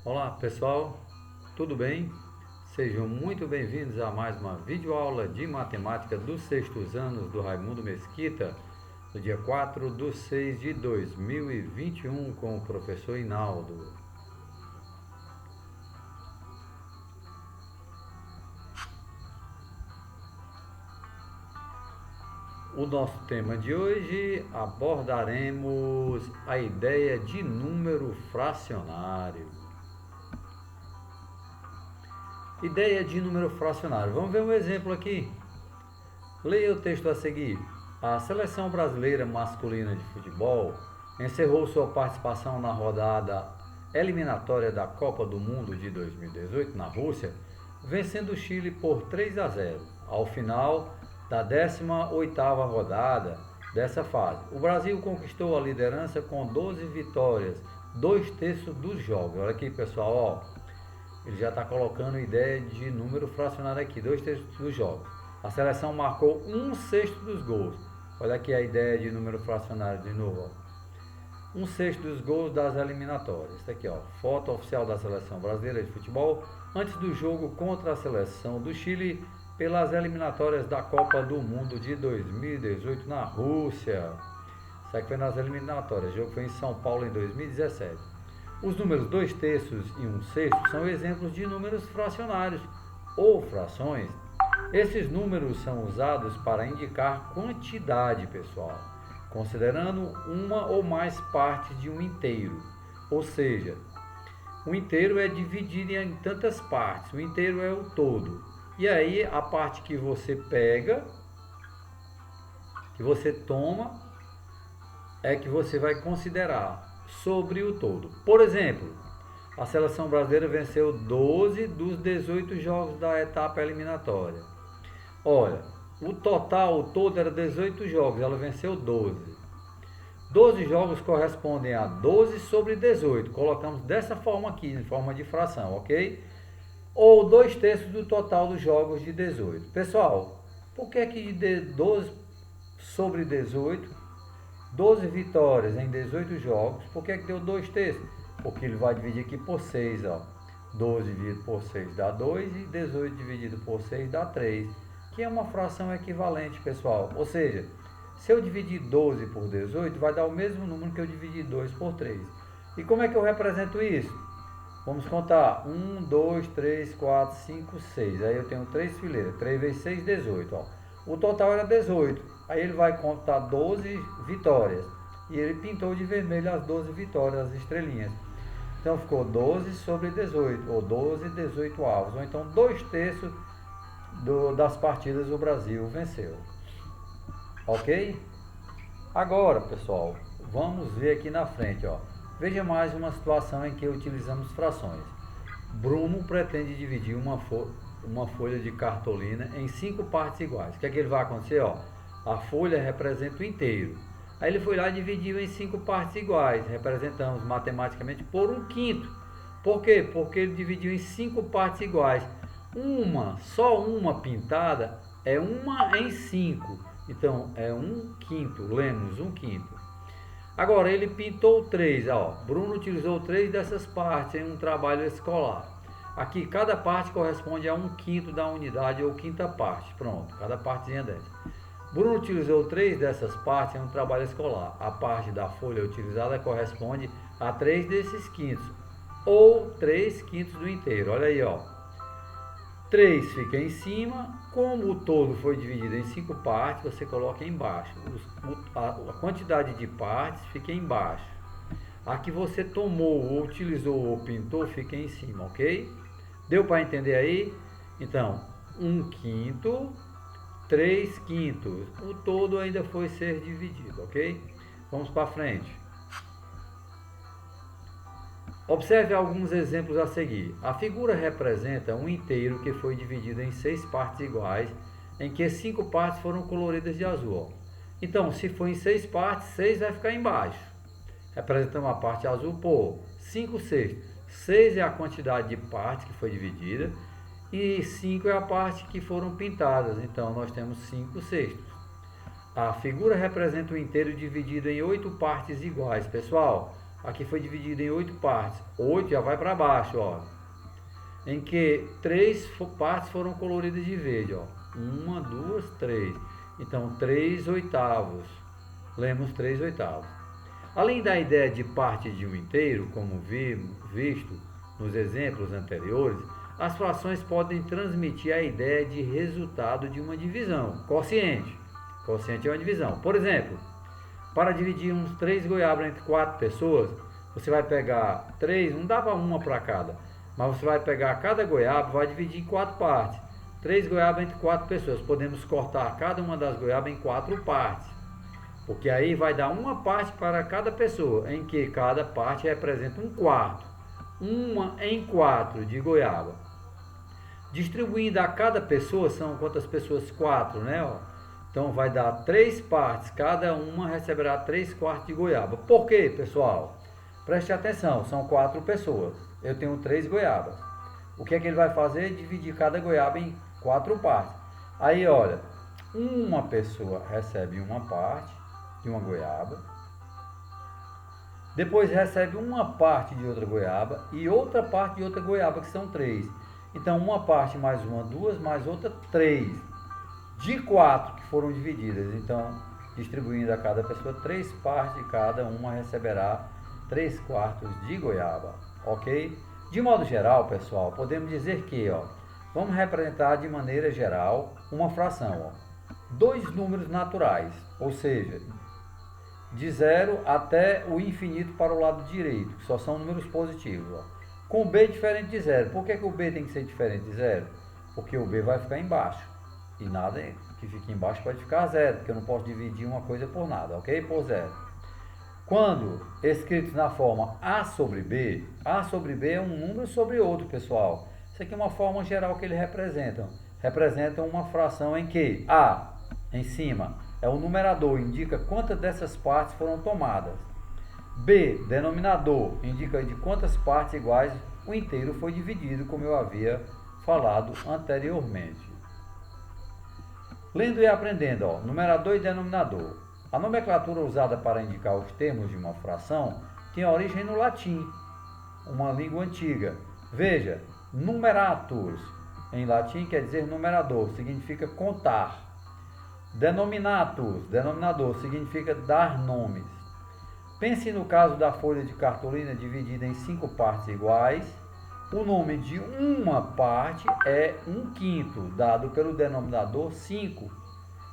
Olá pessoal, tudo bem? Sejam muito bem-vindos a mais uma videoaula de matemática dos sextos anos do Raimundo Mesquita, no dia 4/6/2021, com o professor Hinaldo. O nosso tema de hoje abordaremos a ideia de número fracionário. Ideia de número fracionário. Vamos ver um exemplo aqui. Leia o texto a seguir. A seleção brasileira masculina de futebol encerrou sua participação na rodada eliminatória da Copa do Mundo de 2018 na Rússia, vencendo o Chile por 3-0. Ao final da 18ª rodada dessa fase, o Brasil conquistou a liderança com 12 vitórias, 2/3 dos jogos. Olha aqui, pessoal, ó. Ele já está colocando ideia de número fracionário aqui, 2/3 dos jogos. A seleção marcou 1/6 dos gols. Olha aqui a ideia de número fracionário de novo. Ó. 1/6 dos gols das eliminatórias. Isso aqui, ó. Foto oficial da seleção brasileira de futebol antes do jogo contra a seleção do Chile pelas eliminatórias da Copa do Mundo de 2018 na Rússia. Isso aqui foi nas eliminatórias. O jogo foi em São Paulo em 2017. Os números 2/3 e 1/6 são exemplos de números fracionários ou frações. Esses números são usados para indicar quantidade, pessoal, considerando uma ou mais partes de um inteiro. Ou seja, o inteiro é dividido em tantas partes, o inteiro é o todo. E aí a parte que você pega, que você toma, é que você vai considerar sobre o todo. Por exemplo, a seleção brasileira venceu 12 dos 18 jogos da etapa eliminatória. Olha, o todo era 18 jogos, ela venceu 12. 12 jogos correspondem a 12 sobre 18. Colocamos dessa forma aqui, em forma de fração, ok? Ou 2/3 do total dos jogos de 18. Pessoal, por que de 12 sobre 18? 12 vitórias em 18 jogos, por que deu 2/3? Porque ele vai dividir aqui por 6, ó. 12 dividido por 6 dá 2 e 18 dividido por 6 dá 3, que é uma fração equivalente, pessoal. Ou seja, se eu dividir 12 por 18, vai dar o mesmo número que eu dividir 2 por 3. E como é que eu represento isso? Vamos contar. 1, 2, 3, 4, 5, 6. Aí eu tenho 3 fileiras. 3 vezes 6, 18. Ó. O total era 18. Aí ele vai contar 12 vitórias. E ele pintou de vermelho as 12 vitórias, as estrelinhas. Então ficou 12 sobre 18. Ou 12, 18 avos. Ou então 2/3 das partidas o Brasil venceu. Ok? Agora, pessoal, vamos ver aqui na frente, ó. Veja mais uma situação em que utilizamos frações. Bruno pretende dividir uma folha de cartolina em 5 partes iguais. O que é que ele vai acontecer? Ó? A folha representa o inteiro. Aí ele foi lá e dividiu em 5 partes iguais. Representamos matematicamente por 1/5. Por quê? Porque ele dividiu em 5 partes iguais. Só uma pintada é 1 em 5. Então é 1/5. Lemos 1/5. Agora, ele pintou 3, ó. Bruno utilizou 3 dessas partes em um trabalho escolar. Aqui, cada parte corresponde a 1/5 da unidade ou quinta parte. Pronto, cada partezinha dessa. Bruno utilizou 3 dessas partes em um trabalho escolar. A parte da folha utilizada corresponde a 3 desses quintos, ou 3/5 do inteiro. Olha aí, ó. 3 fica em cima. Como o todo foi dividido em 5 partes, você coloca embaixo. A quantidade de partes fica embaixo. A que você tomou, ou utilizou, ou pintou, fica em cima, ok? Deu para entender aí? Então, 1/5, 3/5. O todo ainda foi ser dividido, ok? Vamos para frente. Observe alguns exemplos a seguir. A figura representa um inteiro que foi dividido em 6 partes iguais, em que 5 partes foram coloridas de azul. Ó. Então, se for em 6 partes, 6 vai ficar embaixo. Representamos a parte azul por 5/6. 6 é a quantidade de partes que foi dividida e 5 é a parte que foram pintadas. Então, nós temos 5/6. A figura representa o inteiro dividido em 8 partes iguais. Pessoal, aqui foi dividido em 8 partes. 8 já vai para baixo, ó. Em que 3 partes foram coloridas de verde, ó. 1, 2, 3. Então, 3 oitavos. Lemos 3 oitavos. Além da ideia de parte de um inteiro, como visto nos exemplos anteriores, as frações podem transmitir a ideia de resultado de uma divisão. Quociente. Quociente é uma divisão. Por exemplo, para dividir uns 3 goiabas entre 4 pessoas, você vai pegar 3, não dá para uma para cada, mas você vai pegar cada goiaba e vai dividir em 4 partes. 3 goiabas entre 4 pessoas. Podemos cortar cada uma das goiabas em 4 partes, porque aí vai dar uma parte para cada pessoa, em que cada parte representa um quarto. 1 em 4 de goiaba. Distribuindo a cada pessoa, são quantas pessoas? 4, né? Ó. Então vai dar 3 partes, cada uma receberá 3 quartos de goiaba. Por quê, pessoal? Preste atenção, são 4 pessoas. Eu tenho 3 goiabas. O que é que ele vai fazer? Dividir cada goiaba em 4 partes. Aí, olha, uma pessoa recebe uma parte de uma goiaba, depois recebe uma parte de outra goiaba e outra parte de outra goiaba, que são 3. Então, uma parte mais uma, 2, mais outra, 3. De 4 que foram divididas. Então, distribuindo a cada pessoa 3 partes, cada uma receberá 3 quartos de goiaba. Ok? De modo geral, pessoal, podemos dizer que, ó, vamos representar de maneira geral uma fração. Ó, 2 números naturais, ou seja, de 0 até o infinito para o lado direito, que só são números positivos. Ó. Com B diferente de 0. Por que o B tem que ser diferente de 0? Porque o B vai ficar embaixo. E nada que fique embaixo pode ficar 0, porque eu não posso dividir uma coisa por nada, ok? Por 0. Quando escritos na forma A sobre B é um número sobre outro, pessoal. Isso aqui é uma forma geral que ele representa. Representa uma fração em que A, em cima, é o numerador, indica quantas dessas partes foram tomadas. B, denominador, indica de quantas partes iguais o inteiro foi dividido, como eu havia falado anteriormente. Lendo e aprendendo, ó, numerador e denominador. A nomenclatura usada para indicar os termos de uma fração tem origem no latim, uma língua antiga. Veja, numeratus, em latim quer dizer numerador, significa contar. Denominatus, denominador, significa dar nomes. Pense no caso da folha de cartolina dividida em 5 partes iguais. O nome de uma parte é 1/5, dado pelo denominador 5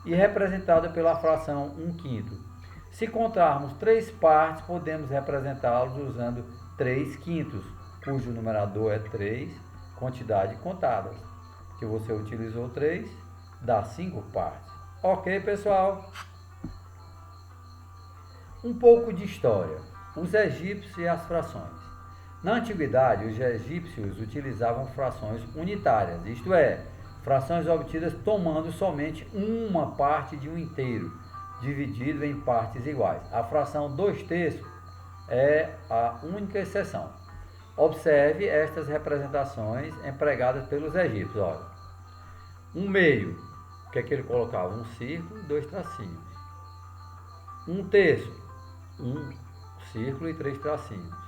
e representado pela fração 1/5. Se contarmos 3 partes, podemos representá-los usando 3/5, cujo numerador é 3, quantidade contada. Que você utilizou 3, dá 5 partes. Ok, pessoal? Um pouco de história. Os egípcios e as frações. Na antiguidade, os egípcios utilizavam frações unitárias, isto é, frações obtidas tomando somente uma parte de um inteiro, dividido em partes iguais. A fração 2/3 é a única exceção. Observe estas representações empregadas pelos egípcios. Olha, um meio, o que é que ele colocava? Um círculo e 2 tracinhos. 1/3, um círculo e 3 tracinhos.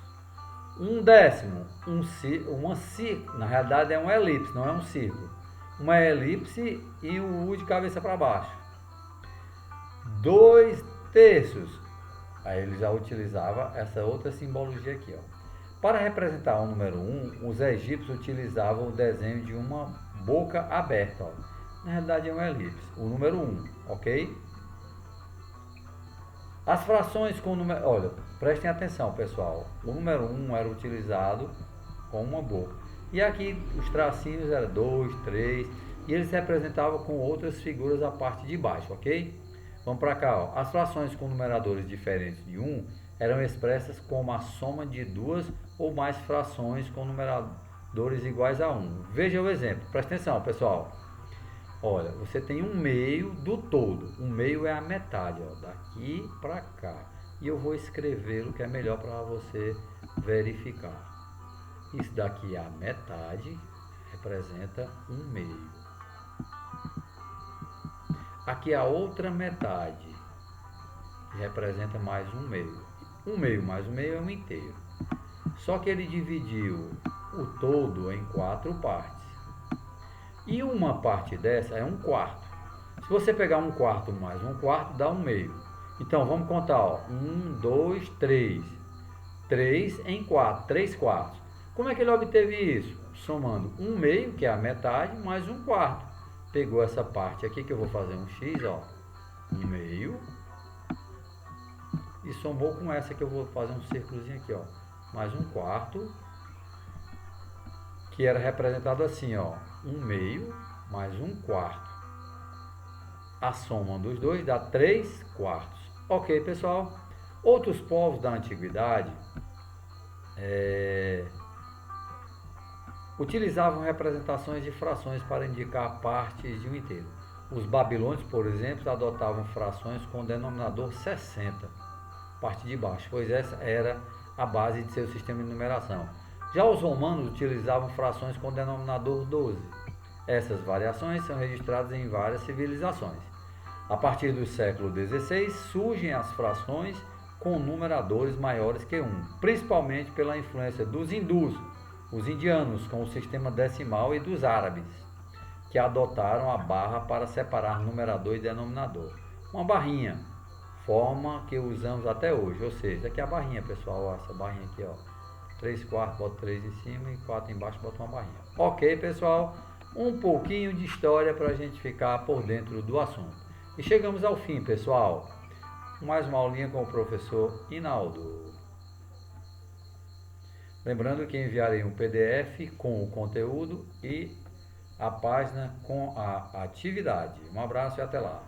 1/10, na realidade é uma elipse, não é um círculo. Uma elipse e o U de cabeça para baixo. 2/3, aí ele já utilizava essa outra simbologia aqui, ó. Para representar o número 1, os egípcios utilizavam o desenho de uma boca aberta, ó. Na realidade é uma elipse, o número 1, ok? As frações com o número... Olha, prestem atenção, pessoal. O número 1 era utilizado com uma boca. E aqui os tracinhos eram 2, 3, e eles se representavam com outras figuras a parte de baixo, ok? Vamos para cá, ó. As frações com numeradores diferentes de 1 eram expressas como a soma de 2 ou mais frações com numeradores iguais a 1. Veja o exemplo. Presta atenção, pessoal. Olha, você tem um meio do todo. Um meio é a metade, ó, daqui para cá. E eu vou escrever o que é melhor para você verificar. Isso daqui é a metade, representa um meio. Aqui a outra metade, representa mais um meio. 1 meio mais 1 meio é 1 inteiro. Só que ele dividiu o todo em 4 partes. E uma parte dessa é 1 quarto. Se você pegar 1 quarto mais 1 quarto, dá 1 meio. Então, vamos contar, ó. 1, 2, 3. 3 em 4, 3 quartos. Como é que ele obteve isso? Somando 1 meio, que é a metade, mais 1 quarto. Pegou essa parte aqui, que eu vou fazer um X, ó. 1 meio. E somou com essa, que eu vou fazer um círculozinho aqui, ó. Mais 1 quarto. Que era representado assim, ó. 1 meio mais 1 quarto. A soma dos dois dá 3 quartos. Ok, pessoal? Outros povos da antiguidade utilizavam representações de frações para indicar partes de um inteiro. Os babilônios, por exemplo, adotavam frações com o denominador 60, parte de baixo, pois essa era a base de seu sistema de numeração. Já os romanos utilizavam frações com o denominador 12. Essas variações são registradas em várias civilizações. A partir do século XVI, surgem as frações com numeradores maiores que 1, principalmente pela influência dos hindus, os indianos com o sistema decimal e dos árabes, que adotaram a barra para separar numerador e denominador. Uma barrinha, forma que usamos até hoje, ou seja, aqui é a barrinha, pessoal, ó, essa barrinha aqui, ó, 3 quartos, bota 3 em cima e 4 embaixo, bota uma barrinha. Ok, pessoal, um pouquinho de história para a gente ficar por dentro do assunto. E chegamos ao fim, pessoal. Mais uma aulinha com o professor Inaldo. Lembrando que enviarei um PDF com o conteúdo e a página com a atividade. Um abraço e até lá.